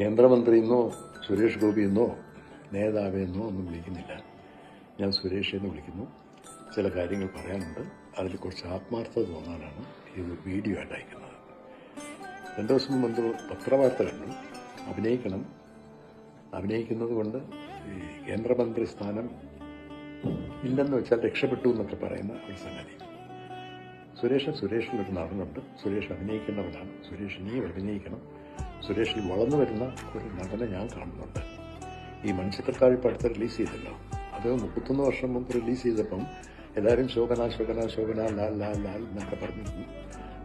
കേന്ദ്രമന്ത്രിയെന്നോ സുരേഷ് ഗോപിയെന്നോ നേതാവെന്നോ ഒന്നും വിളിക്കുന്നില്ല. ഞാൻ സുരേഷെന്ന് വിളിക്കുന്നു. ചില കാര്യങ്ങൾ പറയാനുണ്ട്. അതിൽ കുറച്ച് ആത്മാർത്ഥത തോന്നാനാണ് ഇത് വീഡിയോ ആയിട്ട് അയക്കുന്നത്. 2 ദിവസം മുമ്പ് പത്രവാർത്ത കണ്ടു. അഭിനയിക്കുന്നത് കൊണ്ട് ഈ കേന്ദ്രമന്ത്രി സ്ഥാനം ഇല്ലെന്ന് വെച്ചാൽ രക്ഷപ്പെട്ടു എന്നൊക്കെ പറയുന്ന ഒരു സംഗതി. സുരേഷിനൊരു നടനുണ്ട്. സുരേഷ് അഭിനയിക്കേണ്ടവനാണ്. സുരേഷ് ഇനിയും അഭിനയിക്കണം. സുരേഷിൽ വളർന്നു വരുന്ന ഒരു നടനെ ഞാൻ കാണുന്നുണ്ട്. ഈ മൺചിത്രത്താഴ് ഇപ്പോൾ അടുത്ത് റിലീസ് ചെയ്തല്ലോ. അത് 31 വർഷം മുമ്പ് റിലീസ് ചെയ്തപ്പം എല്ലാവരും ശോഭന ലാൽ ലാൽ ലാൽ എന്നൊക്കെ പറഞ്ഞിരുന്നു.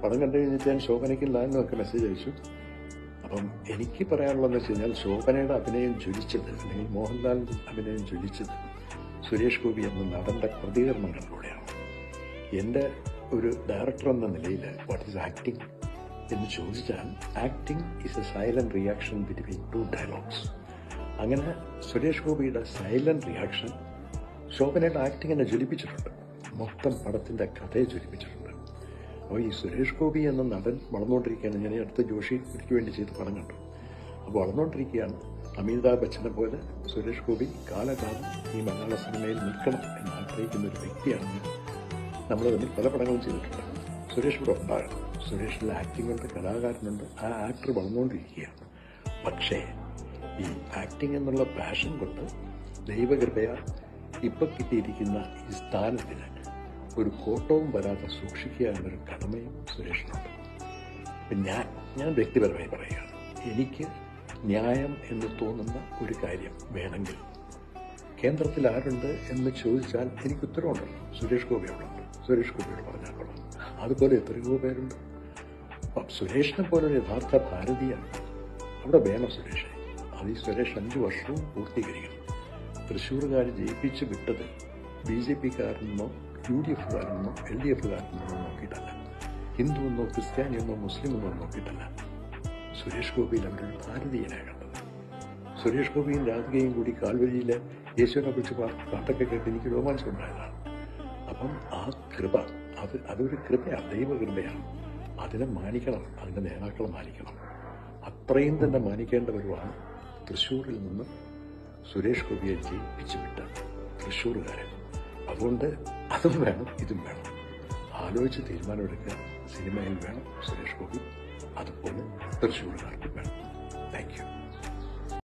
പടം കണ്ടു കഴിഞ്ഞിട്ട് ഞാൻ ശോഭനയ്ക്കും ലാലിനും ഒക്കെ മെസ്സേജ് അയച്ചു. അപ്പം എനിക്ക് പറയാനുള്ളതെന്ന് വെച്ച് കഴിഞ്ഞാൽ ശോഭനയുടെ അഭിനയം ജ്വലിച്ചത്, അല്ലെങ്കിൽ മോഹൻലാലിൻ്റെ അഭിനയം ജ്വലിച്ചത് സുരേഷ് ഗോപി എന്ന നടൻ്റെ പ്രതികരണങ്ങളിലൂടെയാണ്. എൻ്റെ ഒരു ഡയറക്ടർ എന്ന നിലയിൽ വാട്ട് ഈസ് ആക്ടിങ് എന്ന് ചോദിച്ചാൽ, acting is A silent reaction between 2 dialogues. അങ്ങനെ സുരേഷ് ഗോപിയുടെ സൈലന്റ് റിയാക്ഷൻ ശോഭനയുടെ ആക്ടിങ്ങിനെ ജ്വലിപ്പിച്ചിട്ടുണ്ട്. മൊത്തം പടത്തിൻ്റെ കഥയെ ജ്വലിപ്പിച്ചിട്ടുണ്ട്. അപ്പോൾ ഈ സുരേഷ് ഗോപി എന്ന നടൻ വളർന്നുകൊണ്ടിരിക്കുകയാണ്. ഞാൻ അടുത്ത ജോഷിക്ക് വേണ്ടി ചെയ്ത പടം കണ്ടു. അപ്പോൾ വളർന്നുകൊണ്ടിരിക്കുകയാണ്. അമിതാഭ് ബച്ചനെ പോലെ സുരേഷ് ഗോപി കാലകാലം ഈ മലയാള സിനിമയിൽ നിൽക്കണം എന്ന് ആഗ്രഹിക്കുന്ന ഒരു വ്യക്തിയാണ്. നമ്മൾ തമ്മിൽ പല പടങ്ങളും ചെയ്തിട്ടുണ്ട്. സുരേഷ് ഇവിടെ ഉണ്ടാകണം. സുരേഷിൽ ആക്ടിങ്ങുണ്ട്, കലാകാരനുണ്ട്. ആ ആക്ടർ വളർന്നുകൊണ്ടിരിക്കുകയാണ്. പക്ഷേ ഈ ആക്ടിങ് എന്നുള്ള പാഷൻ കൊണ്ട് ദൈവകൃപയാൽ ഇപ്പം കിട്ടിയിരിക്കുന്ന ഈ സ്ഥാനത്തിന് ഒരു കോട്ടവും വരാതെ സൂക്ഷിക്കുക എന്നൊരു കടമയും സുരേഷിനുണ്ട്. ഞാൻ വ്യക്തിപരമായി പറയുകയാണ്, എനിക്ക് ന്യായം എന്ന് തോന്നുന്ന ഒരു കാര്യം വേണമെങ്കിൽ കേന്ദ്രത്തിൽ ആരുണ്ട് എന്ന് ചോദിച്ചാൽ എനിക്ക് ഉത്തരവുണ്ടല്ലോ. സുരേഷ് ഗോപി അവിടെ ഉണ്ട്. സുരേഷ് ഗോപിയോട് പറഞ്ഞാൽ കൊള്ളാം. അതുപോലെ എത്രയോ പേരുണ്ട്. സുരേഷിനെ പോലെ ഒരു യഥാർത്ഥ ഭാരതീയാണ് അവിടെ വേണം സുരേഷ്. അത് ഈ സുരേഷ് 5 വർഷവും പൂർത്തീകരിക്കണം. തൃശ്ശൂർകാർ ജയിപ്പിച്ച് വിട്ടത് BJP-കാരനെന്നോ UDF-കാരനെന്നോ LDF-കാരനെന്നോ നോക്കിയിട്ടല്ല, ഹിന്ദുവെന്നോ ക്രിസ്ത്യാനിയെന്നോ മുസ്ലിമെന്നോ നോക്കിയിട്ടല്ല. സുരേഷ് ഗോപിയിൽ അവരൊരു ഭാരതീയനാണ് കണ്ടത്. സുരേഷ് ഗോപിയും രാധികയും കൂടി കാൽവരിയിലെ യേശുവിനെ കുറിച്ച് പാട്ടൊക്കെ കേട്ട് എനിക്ക് രോമാഞ്ചം ഉണ്ടായതാണ്. അപ്പം ആ കൃപ അതൊരു കൃപയാണ്, ദൈവകൃപയാണ്. അതിനെ മാനിക്കണം, അതിൻ്റെ നേതാക്കളെ മാനിക്കണം. അത്രയും തന്നെ മാനിക്കേണ്ടവരുമാണ് തൃശ്ശൂരിൽ നിന്ന് സുരേഷ് ഗോപിയെ ജയിപ്പിച്ചു വിട്ട തൃശ്ശൂർകാരൻ. അതുകൊണ്ട് അതും വേണം, ഇതും വേണം. ആലോചിച്ച് തീരുമാനമെടുക്കുക. സിനിമയിൽ വേണം സുരേഷ് ഗോപി, അതുപോലെ തൃശ്ശൂർകാർക്ക് വേണം. Thank you.